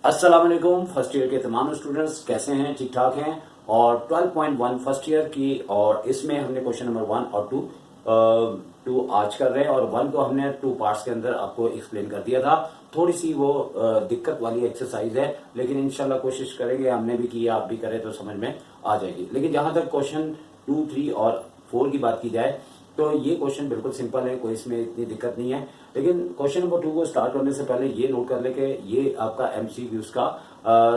अस्सलाम वालेकुम। First year के तमाम स्टूडेंट्स कैसे हैं? ठीक ठाक हैं। और 12.1 फर्स्ट ईयर की, और इसमें हमने क्वेश्चन नंबर 1 और 2 आज कर रहे हैं, और 1 को हमने 2 पार्ट्स के अंदर आपको एक्सप्लेन कर दिया था। थोड़ी सी वो दिक्कत वाली एक्सरसाइज है, लेकिन इंशाल्लाह कोशिश करेंगे, हमने भी की आप भी करें तो समझ में आ जाएगी। लेकिन जहां तक क्वेश्चन 2, 3 और 4 की बात की जाए तो ये क्वेश्चन बिल्कुल सिंपल है, कोई इसमें इतनी दिक्कत नहीं है। लेकिन क्वेश्चन नंबर 2 को स्टार्ट करने से पहले ये नोट कर ले कि ये आपका एमसीक्यूज का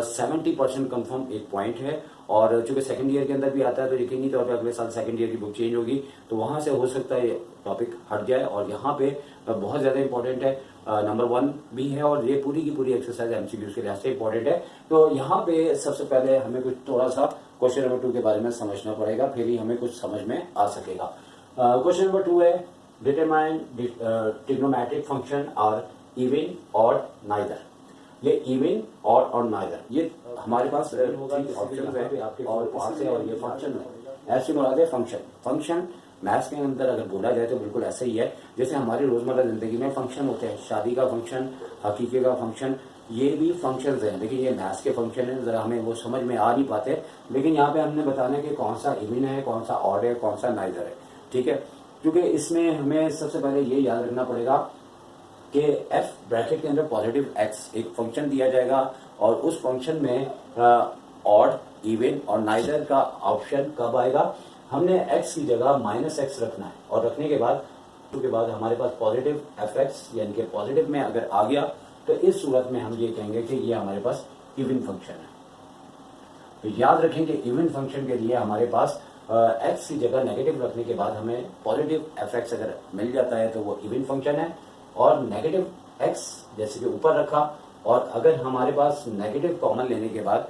70% कंफर्म एक पॉइंट है, और चूंकि सेकंड ईयर के अंदर भी आता है तो यकीनी तौर पे अगले साल सेकंड ईयर की बुक चेंज होगी, तो वहां से हो सकता है टॉपिक हट जाए। और यहाँ पे बहुत ज्यादा इंपॉर्टेंट है, नंबर 1 भी है, और ये पूरी की पूरी एक्सरसाइज एमसीक्यूज के लिहाज से इंपॉर्टेंट है। तो यहाँ पे सबसे पहले हमें कुछ थोड़ा सा क्वेश्चन नंबर 2 के बारे में समझना पड़ेगा, फिर ही हमें कुछ समझ में आ सकेगा। क्वेश्चन नंबर 2 है, determine trigonometric function are even और नाइदर। ये इवन और नाइदर, ये हमारे पास ऑप्शन है आपके और पास है, और ये फंक्शन है। ऐसे मुराद है फंक्शन मैथ्स के अंदर अगर बोला जाए तो बिल्कुल ऐसे ही है जैसे हमारी रोजमर्रा जिंदगी में फंक्शन होते हैं। शादी का फंक्शन, हकीके का फंक्शन, ये भी फंक्शंस हैं। लेकिन ये मैथ्स के फंक्शन है, जरा हमें वो समझ में आ नहीं पाते। लेकिन यहाँ पे हमने बताना है कि कौन सा इवन है, कौन सा ऑड है, कौन सा नाइदर है। ठीक है, क्योंकि इसमें हमें सबसे पहले ये याद रखना पड़ेगा कि एफ ब्रैकेट के अंदर पॉजिटिव एक्स एक फंक्शन दिया जाएगा, और उस फंक्शन में ऑड, इवन और नाइदर का ऑप्शन कब आएगा? हमने एक्स की जगह -x रखना है, और रखने के बाद हमारे पास पॉजिटिव एफ एक्स यानी कि पॉजिटिव में अगर आ गया तो इस सूरत में हम ये कहेंगे कि ये हमारे पास इवन फंक्शन है। तो याद रखें कि इवन फंक्शन के लिए हमारे पास एक्स की जगह नेगेटिव रखने के बाद हमें पॉजिटिव एफ एक्स अगर मिल जाता है तो वो इवन फंक्शन है। और नेगेटिव एक्स जैसे कि ऊपर रखा, और अगर हमारे पास नेगेटिव कॉमन लेने के बाद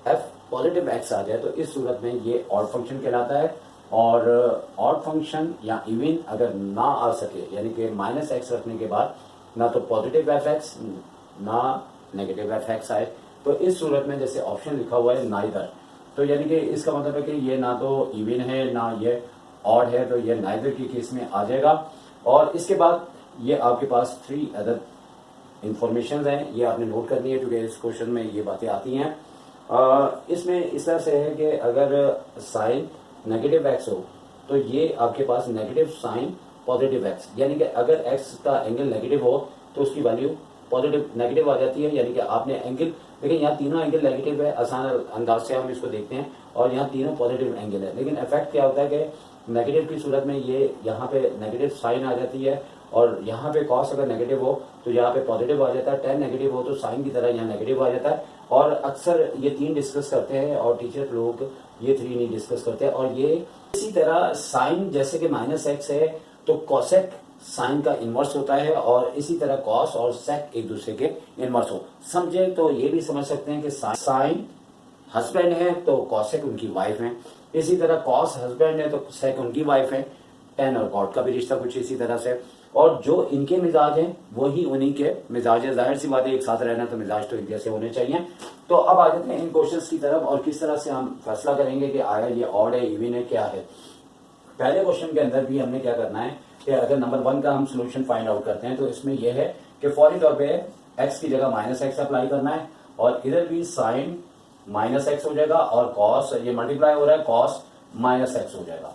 एफ पॉजिटिव एक्स आ जाए तो इस सूरत में ये ऑड फंक्शन कहलाता है। और ऑड फंक्शन या इवन अगर ना आ सके, यानी कि -x रखने के बाद ना तो पॉजिटिव एफ एक्स ना नेगेटिव एफ एक्स आए, तो इस सूरत में जैसे ऑप्शन लिखा हुआ है नाइदर, तो यानी कि इसका मतलब है कि ये ना तो इवन है ना ये ऑड है, तो ये नाइदर की केस में आ जाएगा। और इसके बाद ये आपके पास 3 अदर इंफॉर्मेशन हैं, ये आपने नोट करनी है क्योंकि इस क्वेश्चन में ये बातें आती हैं। इसमें इस तरह से है कि अगर साइन नेगेटिव एक्स हो तो ये आपके पास नेगेटिव साइन पॉजिटिव एक्स, यानी कि अगर एक्स का एंगल नेगेटिव हो तो उसकी वैल्यू पॉजिटिव नेगेटिव आ जाती है। यानी कि आपने एंगल, लेकिन यहाँ तीनों एंगल नेगेटिव है, आसान अंदाज से हम इसको देखते हैं, और यहाँ तीनों पॉजिटिव एंगल है। लेकिन इफेक्ट क्या होता है कि नेगेटिव की सूरत में ये यहाँ पे नेगेटिव साइन आ जाती है, और यहाँ पे कॉस अगर नेगेटिव हो तो यहाँ पे पॉजिटिव आ जाता है, टेन नेगेटिव हो तो साइन की तरह यहाँ नेगेटिव आ जाता है। और अक्सर ये 3 डिस्कस करते हैं और टीचर लोग ये 3 नहीं डिस्कस करते हैं। और ये इसी तरह साइन जैसे कि -x है तो कॉसेक साइन का इनवर्स होता है, और इसी तरह कॉस और सेक एक दूसरे के इनवर्स हो। समझे तो ये भी समझ सकते हैं कि साइन हस्बैंड है तो कॉसेक उनकी वाइफ है, इसी तरह कॉस हस्बैंड है तो सेक उनकी वाइफ है। टेन और कॉट का भी रिश्ता कुछ इसी तरह से, और जो इनके मिजाज हैं वही उन्हीं के मिजाज है। जाहिर सी बात है, एक साथ रहना तो मिजाज तो एक जैसे होने चाहिए। तो अब आ जाते हैं इन क्वेश्चंस की तरफ, और किस तरह से हम फैसला करेंगे कि आया ये ऑड है, इवन है, क्या है। पहले क्वेश्चन के अंदर भी हमने क्या करना है कि अगर नंबर 1 का हम सोल्यूशन फाइंड आउट करते हैं तो इसमें यह है कि फौरी तौर पे x की जगह -x अप्लाई करना है, और इधर भी साइन -x हो जाएगा, और कॉस ये मल्टीप्लाई हो रहा है, कॉस -x हो जाएगा।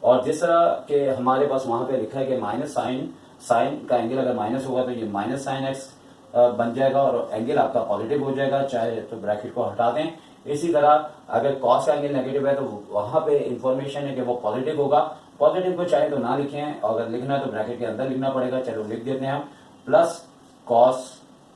और जिस तरह के हमारे पास वहां पे लिखा है कि माइनस साइन का एंगल अगर माइनस होगा तो ये -sin x बन जाएगा, और एंगल आपका पॉजिटिव हो जाएगा, चाहे तो ब्रैकेट को हटा दें। इसी तरह अगर कॉस का एंगल नेगेटिव है तो वहां पे इंफॉर्मेशन है कि वो पॉजिटिव होगा। पॉजिटिव को चाहे तो ना लिखें, और अगर लिखना है तो ब्रैकेट के अंदर लिखना पड़ेगा। चलो लिख देते हैं हम, प्लस कॉस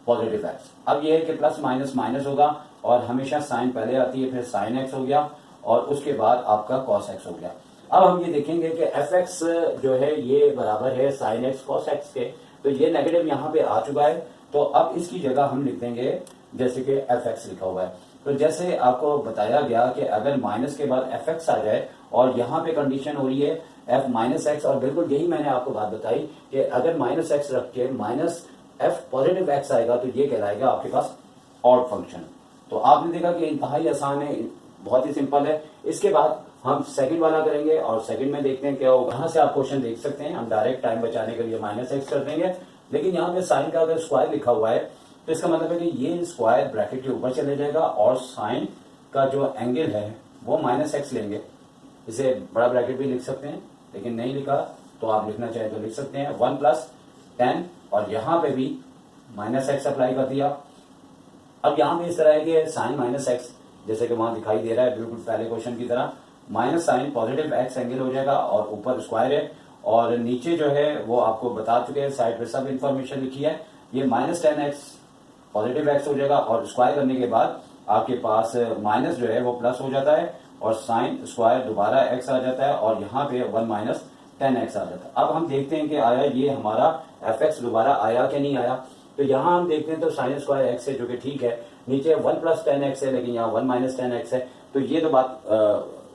पॉजिटिव एक्स। अब ये है कि प्लस माइनस माइनस होगा, और हमेशा साइन पहले आती है, फिर साइन x हो गया, और उसके बाद आपका कॉस x हो गया। अब हम ये देखेंगे कि एफ एक्स जो है ये बराबर है साइन एक्स कॉस एक्स के, तो ये नेगेटिव यहाँ पे आ चुका है। तो अब इसकी जगह हम लिख देंगे जैसे कि एफ एक्स लिखा हुआ है। तो जैसे आपको बताया गया कि अगर माइनस के बाद एफ एक्स आ जाए, और यहाँ पे कंडीशन हो रही है एफ -x, और बिल्कुल यही मैंने आपको बात बताई कि अगर -x रख के -f पॉजिटिव x आएगा तो ये कहलाएगा आपके पास ऑड फंक्शन। तो आपने देखा कि इंतहाई आसान है, बहुत ही सिंपल है। इसके बाद हम सेकंड वाला करेंगे, और सेकंड में देखते हैं क्या होगा। यहाँ से आप क्वेश्चन देख सकते हैं, हम डायरेक्ट टाइम बचाने के लिए -x कर देंगे। लेकिन यहाँ पे साइन का अगर स्क्वायर लिखा हुआ है तो इसका मतलब है कि ये स्क्वायर ब्रैकेट के ऊपर चले जाएगा और साइन का जो एंगल है वो -x लेंगे। इसे बड़ा ब्रैकेट भी लिख सकते हैं, लेकिन नहीं लिखा तो आप लिखना चाहें तो लिख सकते हैं 1 + tan, और यहां पे भी -x अप्लाई कर दिया। अब यहां भी इस तरह है कि साइन -x, जैसे कि वहां दिखाई दे रहा है बिल्कुल पहले क्वेश्चन की तरह, minus sine positive x angle हो जाएगा और ऊपर स्क्वायर है, और नीचे जो है वो आपको बता चुके हैं, साइड पे सब इंफॉर्मेशन लिखी है। ये -10x पॉजिटिव x हो जाएगा और स्क्वायर करने के बाद आपके पास माइनस जो है वो प्लस हो जाता है और साइन स्क्वायर दोबारा x आ जाता है और यहाँ पे 1 - 10x आ जाता है। अब हम देखते हैं कि आया ये हमारा fx दोबारा आया कि नहीं आया। तो यहाँ हम देखते हैं तो साइन स्क्वायर x है, जो कि ठीक है, नीचे 1 + 10x है, लेकिन यहाँ 1 - 10x है, तो ये तो बात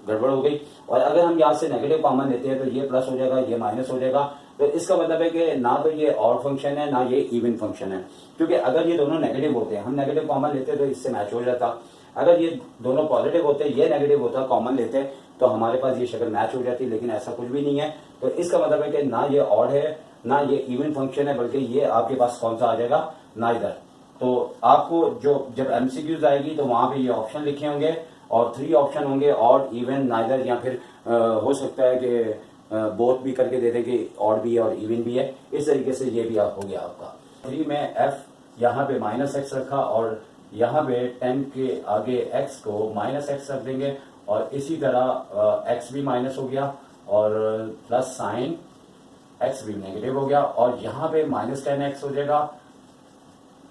गड़बड़ हो गई। और अगर हम यहाँ से नेगेटिव कॉमन लेते हैं तो ये प्लस हो जाएगा, ये माइनस हो जाएगा। तो इसका मतलब है कि ना तो ये ऑड फंक्शन है ना ये इवन फंक्शन है, क्योंकि अगर ये दोनों नेगेटिव होते हैं, हम नेगेटिव कॉमन लेते तो इससे मैच हो जाता। अगर ये दोनों पॉजिटिव होते, ये नेगेटिव होता, कॉमन लेते तो हमारे पास ये शक्ल मैच हो जाती, लेकिन ऐसा कुछ भी नहीं है। तो इसका मतलब है कि ना ये ऑड है ना ये इवन फंक्शन है, बल्कि ये आपके पास कौन सा आ जाएगा, नाइदर। तो आपको जो जब एमसीक्यूज आएगी तो वहां पे ये ऑप्शन लिखे होंगे और 3 ऑप्शन होंगे, ऑड, इवन, नाइदर, या फिर हो सकता है कि बोथ भी करके दे दें कि ऑड भी है और इवन भी है। इस तरीके से ये भी हो गया आपका। 3 में f यहाँ पे -x रखा और यहाँ पे 10 के आगे x को -x रख देंगे और इसी तरह x भी माइनस हो गया और प्लस साइन x भी नेगेटिव हो गया और यहाँ पे -10x हो जाएगा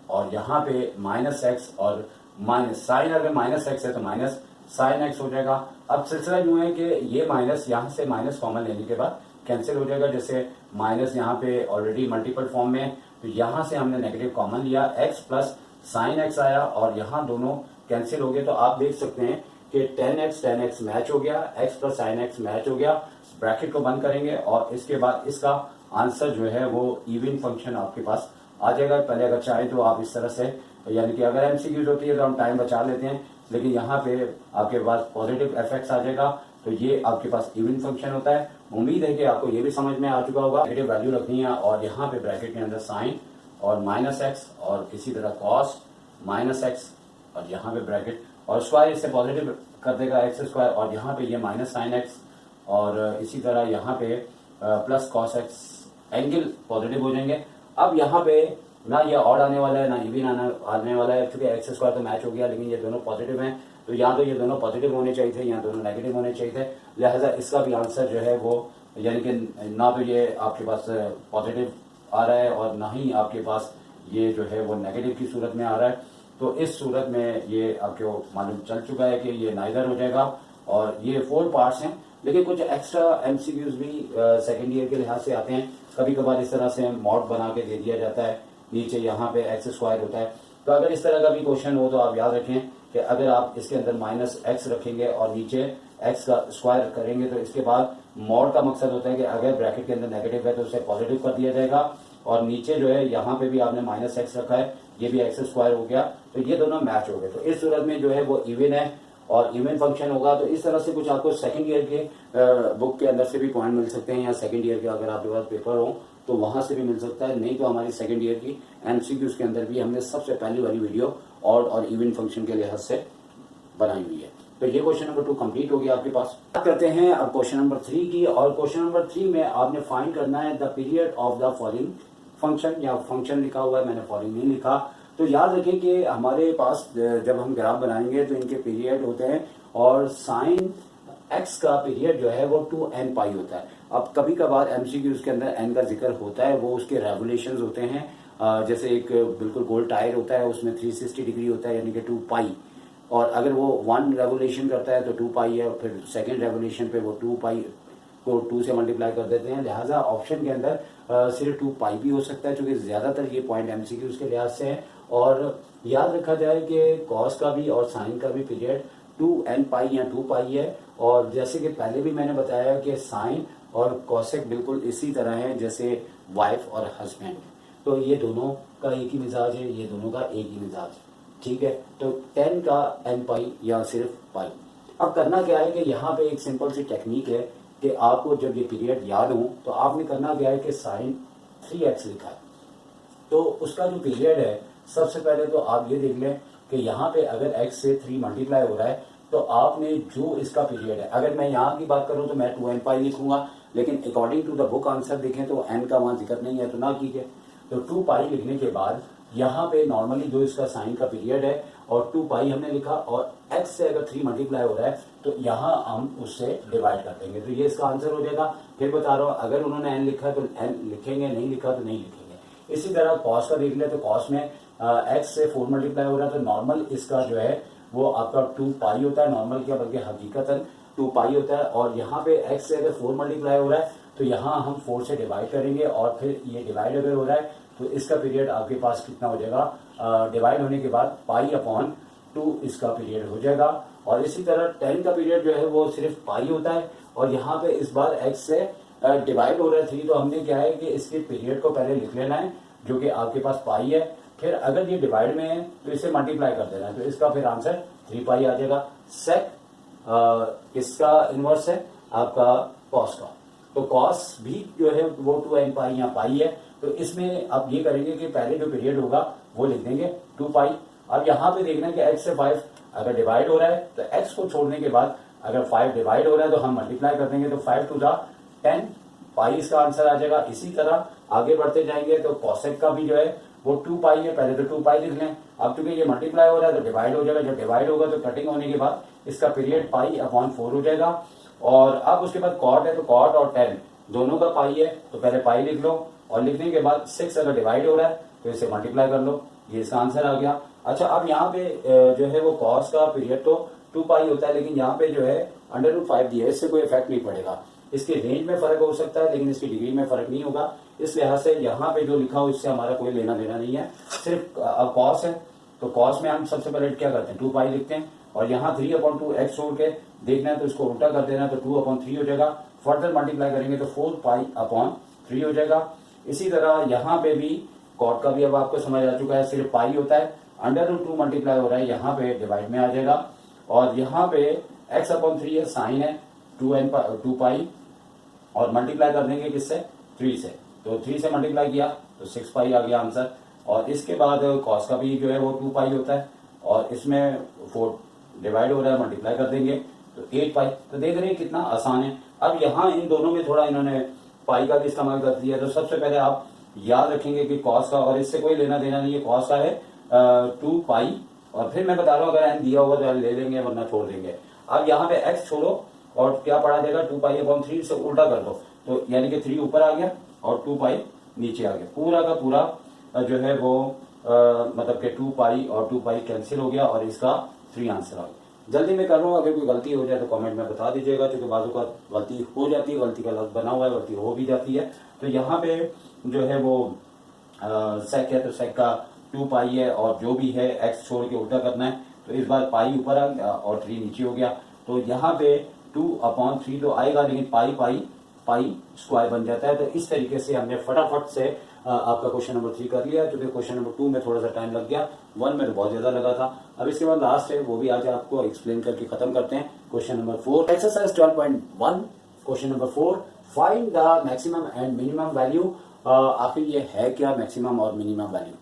और यहाँ पे -x और माइनस साइन, अगर -x है तो माइनस साइन x हो जाएगा। अब सिलसिला यूं है कि ये माइनस यहाँ से माइनस कॉमन लेने के बाद कैंसिल हो जाएगा। जैसे माइनस यहाँ पे ऑलरेडी मल्टीपल फॉर्म में है, तो यहाँ से हमने नेगेटिव कॉमन लिया, x प्लस साइन x आया और यहाँ दोनों कैंसिल हो गए। तो आप देख सकते हैं कि 10x मैच हो गया, x plus sign x match हो गया। ब्रैकेट को बंद करेंगे और इसके बाद इसका आंसर जो है वो इवन फंक्शन आपके पास आ जाएगा। पहले अगर चाहे तो आप इस तरह से, यानी कि अगर एमसीक्यूज होती है तो हम टाइम बचा लेते हैं, लेकिन यहाँ पे आपके पास पॉजिटिव fx आ जाएगा, तो ये आपके पास इवन फंक्शन होता है। उम्मीद है कि आपको ये भी समझ में आ चुका होगा। नेगेटिव वैल्यू रखनी है और यहाँ पे ब्रैकेट के अंदर साइन और -x और इसी तरह कॉस -x और यहाँ पे ब्रैकेट और स्क्वायर इससे पॉजिटिव कर देगा x स्क्वायर और यहाँ पे ये माइनस साइन x और इसी तरह यहाँ पे plus cos x, angle positive हो जाएंगे। अब यहाँ पे ना ये ऑड आने वाला है ना इवन आने वाला है, क्योंकि x स्क्वायर तो मैच हो गया, लेकिन ये दोनों पॉजिटिव हैं, तो यहाँ तो ये दोनों पॉजिटिव होने चाहिए थे, यहाँ दोनों नेगेटिव होने चाहिए थे। लिहाजा इसका भी आंसर जो है वो, यानी कि ना तो ये आपके पास पॉजिटिव आ रहा है और ना ही आपके पास ये जो है वो नेगेटिव की सूरत में आ रहा है। तो इस सूरत में ये आपको मालूम चल चुका है कि ये नाइदर हो जाएगा। और ये 4 पार्ट्स हैं, लेकिन कुछ एक्स्ट्रा एमसीक्यूज भी सेकेंड ईयर के लिहाज से आते हैं। कभी कभार इस तरह से मॉड बना के दे दिया जाता है, नीचे यहाँ पे x स्क्वायर होता है। तो अगर इस तरह का भी क्वेश्चन हो तो आप याद रखें कि अगर आप इसके अंदर -x रखेंगे और नीचे x का स्क्वायर करेंगे तो इसके बाद मॉड का मकसद होता है कि अगर ब्रैकेट के अंदर नेगेटिव है तो उसे पॉजिटिव कर दिया जाएगा और नीचे जो है यहाँ पे भी आपने -x रखा है, ये भी x स्क्वायर हो गया, तो ये दोनों मैच हो गए। तो इस सूरत में जो है वो इवन है और इवन फंक्शन होगा। तो इस तरह से कुछ आपको सेकंड ईयर के बुक के अंदर से भी पॉइंट मिल सकते हैं, या सेकंड ईयर के अगर आपके पास पेपर हो तो वहां से भी मिल सकता है। नहीं तो हमारी सेकंड ईयर की एमसीक्यूज के अंदर भी हमने सबसे पहली वाली वीडियो ऑड और इवन फंक्शन के लिहाज से बनाई हुई है। तो ये क्वेश्चन नंबर 2 कंप्लीट हो गया आपके पास। बात करते हैं अब क्वेश्चन नंबर 3 की, और क्वेश्चन नंबर 3 में आपने फाइंड करना है the period of the following function, या फंक्शन लिखा हुआ है, मैंने फॉलोइंग नहीं लिखा। तो याद रखें कि हमारे पास जब हम ग्राफ बनाएंगे तो इनके पीरियड होते हैं और साइन x का पीरियड जो है वो 2n पाई होता है। अब कभी कभार एमसीक्यूज के अंदर n का जिक्र होता है, वो उसके रेवोल्यूशंस होते हैं। जैसे एक बिल्कुल गोल टायर होता है, उसमें 360 डिग्री होता है, यानी कि 2 पाई, और अगर वो 1 रेवोल्यूशन करता है तो 2 पाई है, और फिर सेकेंड रेवोल्यूशन पे वो 2 पाई को 2 से मल्टीप्लाई कर देते हैं। लिहाजा ऑप्शन के अंदर सिर्फ 2 पाई भी हो सकता है, क्योंकि ज्यादातर ये पॉइंट एमसीक्यूज के लिहाज से है। और याद रखा जाए कि कॉस का भी और साइन का भी पीरियड 2n पाई या 2 पाई है। और जैसे कि पहले भी मैंने बताया कि साइन और कॉसेक बिल्कुल इसी तरह है जैसे वाइफ और हस्बैंड, तो ये दोनों का एक ही मिजाज है, ये दोनों का एक ही मिजाज है, ठीक है। तो 10 का n पाई या सिर्फ पाई। अब करना क्या है कि यहाँ पे एक सिंपल सी टेक्निक है कि आपको जब ये पीरियड याद हो तो आपने करना क्या है कि साइन 3x लिखा है, तो उसका जो पीरियड है सबसे पहले तो आप ये देख लें कि यहाँ पे अगर x से 3 मल्टीप्लाई हो रहा है तो आपने जो इसका पीरियड है, अगर मैं यहाँ की बात करूँ तो मैं 2n पाई लिखूंगा, लेकिन according to the book answer देखें तो n का वहाँ जिक्र नहीं है तो ना कीजिए। तो 2 पाई लिखने के बाद यहाँ पे नॉर्मली जो इसका साइन का पीरियड है और 2 पाई हमने लिखा, और x से अगर 3 मल्टीप्लाई हो रहा है तो यहाँ हम उससे डिवाइड कर देंगे, तो ये इसका आंसर हो जाएगा। फिर बता रहा हूँ, अगर उन्होंने n लिखा है तो n लिखेंगे, नहीं लिखा तो नहीं लिखेंगे। इसी तरह कॉस का देख ले तो कॉस में x से 4 मल्टीप्लाई हो रहा है तो नॉर्मल इसका जो है वो आपका 2 पाई होता है, नॉर्मल क्या बल्कि हकीकतन 2 पाई होता है। और यहाँ पे x से अगर 4 मल्टीप्लाई हो रहा है तो यहाँ हम 4 से डिवाइड करेंगे, और फिर ये डिवाइड अगर हो रहा है तो इसका पीरियड आपके पास कितना हो जाएगा, डिवाइड होने के बाद पाई अपॉन 2 इसका पीरियड हो जाएगा। और इसी तरह 10 का पीरियड जो है वो सिर्फ पाई होता है, और यहाँ पे इस बार x से डिवाइड हो रहा है 3, तो हमने क्या है कि इसके पीरियड को पहले लिख लेना है जो कि आपके पास पाई है, फिर अगर ये डिवाइड में है तो इसे मल्टीप्लाई कर देना है, तो इसका फिर आंसर 3 पाई आ जाएगा। सेक इसका इनवर्स है आपका कॉस का, तो कॉस भी जो है वो 2n पाई या पाई है, तो इसमें आप ये करेंगे कि पहले जो पीरियड होगा वो लिख देंगे 2 पाई। अब यहाँ पे देखना है कि x से 5 अगर डिवाइड हो रहा है तो x को छोड़ने के बाद अगर 5 डिवाइड हो रहा है तो हम मल्टीप्लाई कर देंगे, तो 5 टू द 10 पाई इसका आंसर आ जाएगा। इसी तरह आगे बढ़ते जाएंगे तो कॉसेक का भी जो है वो 2 पाई है, पहले तो 2 पाई लिख लें, अब चूंकि ये मल्टीप्लाई हो रहा है तो डिवाइड हो जाएगा, जब डिवाइड होगा तो कटिंग होने के बाद इसका पीरियड पाई अपॉन 4 हो जाएगा। और अब उसके बाद कॉट है तो कॉट और 10 दोनों का पाई है, तो पहले पाई लिख लो, और लिखने के बाद 6 अगर डिवाइड हो रहा है तो इसे मल्टीप्लाई कर लो, ये इसका आंसर आ गया। अच्छा, अब यहाँ पे जो है वो कॉस का पीरियड तो 2 पाई होता है, लेकिन यहाँ पे जो है √5 दिया है, इससे कोई इफेक्ट नहीं पड़ेगा। इसके रेंज में फर्क हो सकता है लेकिन इसकी डिग्री में फर्क नहीं होगा, इस लिहाज से यहाँ पे जो लिखा हो इससे हमारा कोई लेना देना नहीं है। सिर्फ कॉस है तो कॉस में हम सबसे पहले क्या करते हैं 2 पाई लिखते हैं, और यहाँ 3/2 x छोड़ के देखना है तो इसको उल्टा कर देना है तो 2/3 हो जाएगा, फर्दर मल्टीप्लाई करेंगे तो 4 पाई अपॉन 3 हो जाएगा। इसी तरह यहाँ पे भी कॉट का भी अब आपको समझ आ चुका है, सिर्फ पाई होता है, √2 मल्टीप्लाई हो रहा है, यहाँ पे डिवाइड में आ जाएगा, और यहाँ पे x/3 है, साइन है 2 पाई, और मल्टीप्लाई कर देंगे किससे 3 से, तो 3 से मल्टीप्लाई किया तो 6 पाई आ गया आंसर। और इसके बाद कॉस का भी जो है वो 2 पाई होता है, और इसमें 4 डिवाइड हो रहा है, मल्टीप्लाई कर देंगे तो 8 पाई। तो देख रहे हैं कितना आसान है। अब यहाँ इन दोनों में थोड़ा इन्होंने पाई का भी इस्तेमाल कर दिया, तो सबसे पहले आप याद रखेंगे कि कॉस का, और इससे कोई लेना देना नहीं है, कॉस का है 2 पाई, और फिर मैं बता रहा हूँ अगर n दिया होगा तो n ले लेंगे वरना छोड़ देंगे। अब यहाँ पे x छोड़ो और क्या पढ़ा जाएगा 2 पाई अपॉन 3 से उल्टा कर दो, तो यानी कि 3 ऊपर आ गया और 2 पाई नीचे आ गया, पूरा का पूरा जो है वो मतलब कि 2 पाई और 2 पाई कैंसिल हो गया, और इसका 3 आंसर आ गया। जल्दी में कर रहा हूँ, अगर कोई गलती हो जाए तो कमेंट में बता दीजिएगा, क्योंकि बाजू का गलती हो जाती है, गलती का लफ्ज बना हुआ है, गलती हो भी जाती है। तो यहाँ पे जो है वो सेक है तो सेक का 2 पाई है, और जो भी है x छोड़ के उल्टा करना है, तो इस बार पाई ऊपर आ गया और 3 नीचे हो गया, तो यहाँ पे 2/3 तो आएगा, लेकिन पाई स्क्वायर बन जाता है। तो इस तरीके से हमने फटाफट से आपका क्वेश्चन नंबर 3 कर लिया, क्योंकि क्वेश्चन नंबर 2 में थोड़ा सा टाइम लग गया, 1 में तो बहुत ज्यादा लगा था। अब इसके बाद लास्ट है वो भी आज आपको एक्सप्लेन करके खत्म करते हैं। Question number 4, exercise 12.1, question number 4, find the maximum and minimum value. आखिर ये है क्या मैक्सिमम और मिनिमम वैल्यू।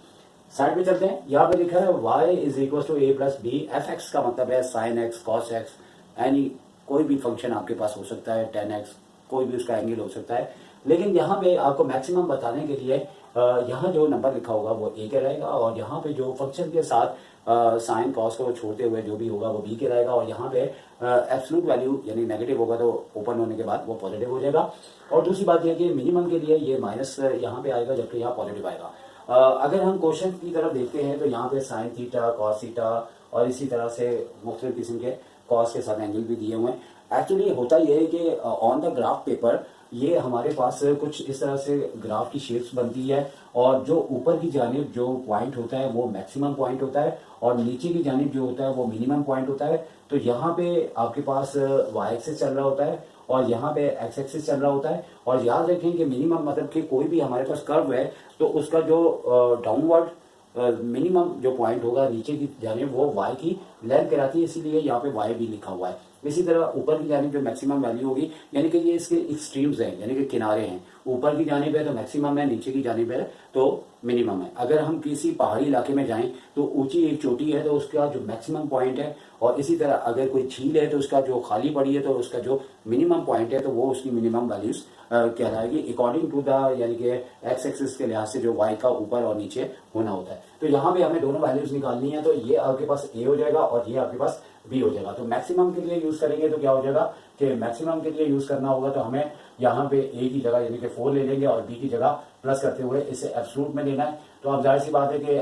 साइड में चलते हैं, यहाँ पे लिखा है y = a + b, f(x) का मतलब है sin x, cos x, यानी कोई भी फंक्शन आपके पास हो सकता है, 10x, कोई भी उसका एंगल हो सकता है। लेकिन यहाँ पे आपको मैक्सिमम बताने के लिए यहाँ जो नंबर लिखा होगा वो a के रहेगा, और यहाँ पे जो फंक्शन के साथ साइन कॉस को छोड़ते हुए जो भी होगा वो b के रहेगा, और यहाँ पे एब्सोल्यूट वैल्यू यानी नेगेटिव होगा तो ओपन होने के बाद वो पॉजिटिव हो जाएगा। और दूसरी बात यह कि मिनिमम के लिए ये माइनस यहाँ पे आएगा, जबकि यहाँ पॉजिटिव आएगा। अगर हम क्वेश्चन की तरफ देखते हैं तो यहाँ पे साइन थीटा, कॉस थीटा, और इसी तरह से मुख्तलिफ किस्म के कॉस के साथ एंगल भी दिए हुए हैं। एक्चुअली होता यह है कि ऑन द ग्राफ पेपर ये हमारे पास कुछ इस तरह से ग्राफ की शेप्स बनती है, और जो ऊपर की जानिब जो पॉइंट होता है वो मैक्सिमम पॉइंट होता है, और नीचे की जानिब जो होता है वो मिनिमम पॉइंट होता है। तो यहाँ पे आपके पास y एक्सिस चल रहा होता है, और यहाँ पे x एक्सिस चल रहा होता है। और याद रखें कि मिनिमम मतलब कि कोई भी हमारे पास कर्व है तो उसका जो डाउनवर्ड मिनिमम जो पॉइंट होगा नीचे की जानिब वो y की लेंथ कहलाती है, इसीलिए यहाँ पे y भी लिखा हुआ है। इसी तरह ऊपर की जानिब जो मैक्सिमम वैल्यू होगी, यानी कि ये इसके एक्सट्रीम्स हैं, यानी कि किनारे हैं, ऊपर की जानिब है तो मैक्सिमम है, नीचे की जानिब है तो मिनिमम है। अगर हम किसी पहाड़ी इलाके में जाएं तो ऊंची एक चोटी है तो उसका जो मैक्सिमम पॉइंट है, और इसी तरह अगर कोई झील है तो उसका जो खाली पड़ी है तो उसका जो मिनिमम पॉइंट है तो वो उसकी मिनिमम वैल्यूज कहलाएगी अकॉर्डिंग टू द, यानी कि एक्स एक्सिस के लिहाज से जो वाई का ऊपर और नीचे होना होता है। तो यहाँ पे हमें दोनों वैल्यूज निकालनी है, तो ये आपके पास ए हो जाएगा और ये आपके पास बी हो जाएगा। तो मैक्सिमम के लिए यूज करेंगे तो क्या हो जाएगा कि मैक्सिमम के लिए यूज करना होगा तो हमें यहाँ पे ए की जगह यानी कि 4 ले लेंगे और बी की जगह प्लस करते हुए इसे एब्सोल्यूट में लेना है। तो अब जाहिर सी बात है कि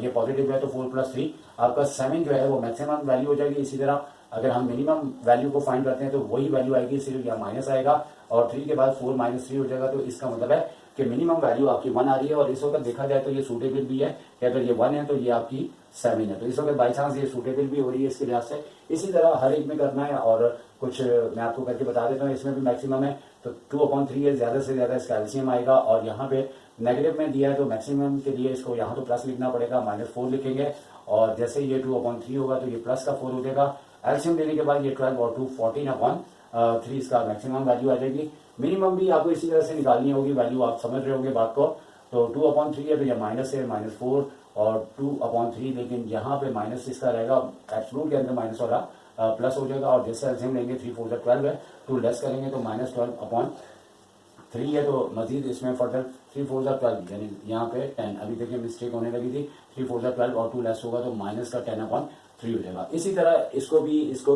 ये पॉजिटिव है तो 4 + 3 आपका 7 जो है वो मैक्सिमम वैल्यू हो जाएगी। इसी तरह अगर हम मिनिमम वैल्यू को फाइंड करते हैं तो वही वैल्यू आएगी, सिर्फ यहाँ माइनस आएगा और 3 के बाद 4 - 3 हो जाएगा। तो इसका मतलब है कि मिनिमम वैल्यू आपकी 1 आ रही है, और इस वक्त देखा जाए तो ये सूटेबल भी है कि अगर ये 1 है तो ये आपकी 7 है। तो इस वक्त बाई चांस ये सूटेबल भी हो रही है इसके लिहाज से। इसी तरह हर एक में करना है, और कुछ मैं आपको करके बता देता हूँ। इसमें भी मैक्सिमम है तो 2/3 है, ज्यादा से ज्यादा इसका एलसीएम आएगा। और यहाँ पे नेगेटिव में दिया है तो मैक्सिमम के लिए इसको यहाँ तो प्लस लिखना पड़ेगा, -4 लिखेंगे, और जैसे ये 2/3 होगा तो ये प्लस का 4 हो जाएगा। एलसीएम लेने के बाद ये 12 और 2 14/3 इसका मैक्सिमम वैल्यू आ जाएगी। मिनिमम भी आपको इसी तरह से निकालनी होगी वैल्यू, आप समझ रहे होंगे बात को। तो 2/3 है तो यह माइनस है, -4 और 2/3, लेकिन यहाँ पे माइनस इसका रहेगा, एब्सोल्यूट के अंदर माइनस वाला प्लस हो जाएगा। और जैसे एलसीएम लेंगे 3 4 12 है, 2 लेस करेंगे तो -12/3 है। तो मजीद इसमें फर्दर 3 4 12 यानी यहाँ पे 10, अभी देखिए मिस्टेक होने लगी थी, 3 4 12 और 2 लेस होगा तो माइनस का 10/3 हो जाएगा। इसी तरह इसको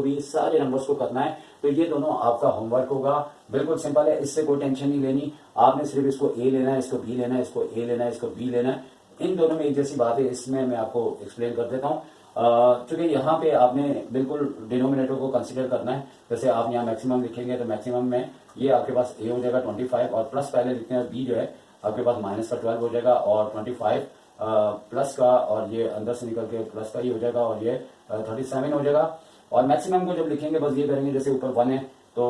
भी सारे नंबर्स को करना है। तो ये दोनों आपका होमवर्क होगा, बिल्कुल सिंपल है, इससे कोई टेंशन नहीं लेनी। आपने सिर्फ इसको ए लेना है, इसको बी लेना है, इसको ए लेना है, इसको बी लेना है। इन दोनों में एक जैसी बात है, इसमें मैं आपको एक्सप्लेन कर देता हूँ। चूंकि यहाँ पे आपने बिल्कुल डिनोमिनेटर को कंसीडर करना है। जैसे आप यहाँ मैक्सिमम लिखेंगे तो मैक्सिमम में ये आपके पास ए हो जाएगा 25, और प्लस पहले लिखते हैं, बी जो है आपके पास -12 हो जाएगा, और 25 प्लस का, और ये अंदर से निकल के प्लस का ही हो जाएगा, और ये 37 हो जाएगा। और मैक्सिमम को जब लिखेंगे बस ये करेंगे, जैसे ऊपर 1 है तो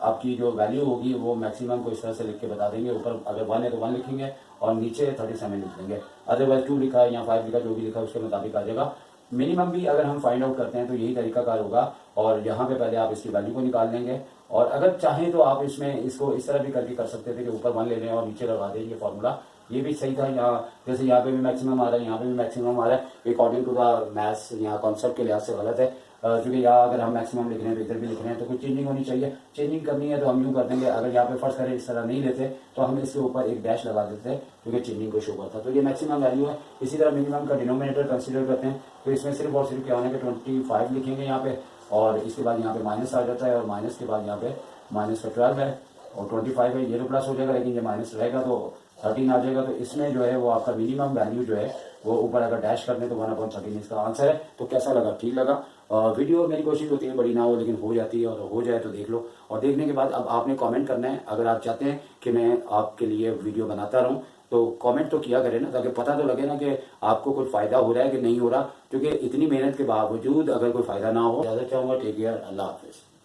आपकी जो वैल्यू होगी वो मैक्सिमम को इस तरह से लिख के बता देंगे। ऊपर अगर 1 है तो 1 लिखेंगे और नीचे 37 लिख देंगे। अदरवाइज 2 लिखा है या 5 लिखा, जो भी लिखा है उसके मुताबिक आ जाएगा। मिनिमम भी अगर हम फाइंड आउट करते हैं तो यही तरीकाकार होगा, और यहाँ पे पहले आप इसकी वैल्यू को निकाल लेंगे। और अगर चाहें तो आप इसमें इसको इस तरह भी करके कर सकते थे कि ऊपर 1 ले लें और नीचे लगा दें, ये फॉर्मूला ये भी सही था। यहाँ जैसे यहाँ पे भी मैक्सिमम आ रहा है, यहाँ पे भी मैक्सिमम आ रहा है, अकॉर्डिंग टू द मैथ्स यहाँ कॉन्सेप्ट के लिहाज से गलत है। क्योंकि यहाँ अगर हम मैक्सिमम लिख रहे हैं तो इधर भी लिख रहे हैं, तो कुछ चेंजिंग होनी चाहिए। चेंजिंग करनी है तो हम यूँ कर देंगे, अगर यहाँ पे फर्स्ट करें इस तरह नहीं लेते तो हम इसके ऊपर एक डैश लगा देते हैं क्योंकि चेंजिंग को शो करता है। तो ये मैक्सिमम वैल्यू है। इसी तरह मिनिमम का डिनोमिनेटर कंसिडर करते हैं, तो इसमें सिर्फ और सिर्फ क्या होना है कि 25 लिखेंगे यहाँ पे, और इसके बाद यहाँ पे माइनस आ जाता है, और माइनस के बाद यहाँ पे -12 है और 25 है, ये तो प्लस हो जाएगा, लेकिन ये माइनस रहेगा तो 13 आ जाएगा। तो इसमें जो है वो आपका मिनिमम वैल्यू जो है वो ऊपर अगर डैश कर दें तो 1/13 इसका आंसर है। तो कैसा लगा, ठीक लगा? वीडियो मेरी कोशिश होती है बड़ी ना हो, लेकिन हो जाती है, और हो जाए तो देख लो। और देखने के बाद अब आपने कमेंट करना है। अगर आप चाहते हैं कि मैं आपके लिए वीडियो बनाता रहूं तो कमेंट तो किया करें ना, ताकि पता तो लगे ना कि आपको कोई फायदा हो रहा है कि नहीं हो रहा। क्योंकि इतनी मेहनत के बावजूद अगर कोई फायदा ना हो, ज़्यादा चाहूँगा। टेक केयर, अल्लाह हाफिज़।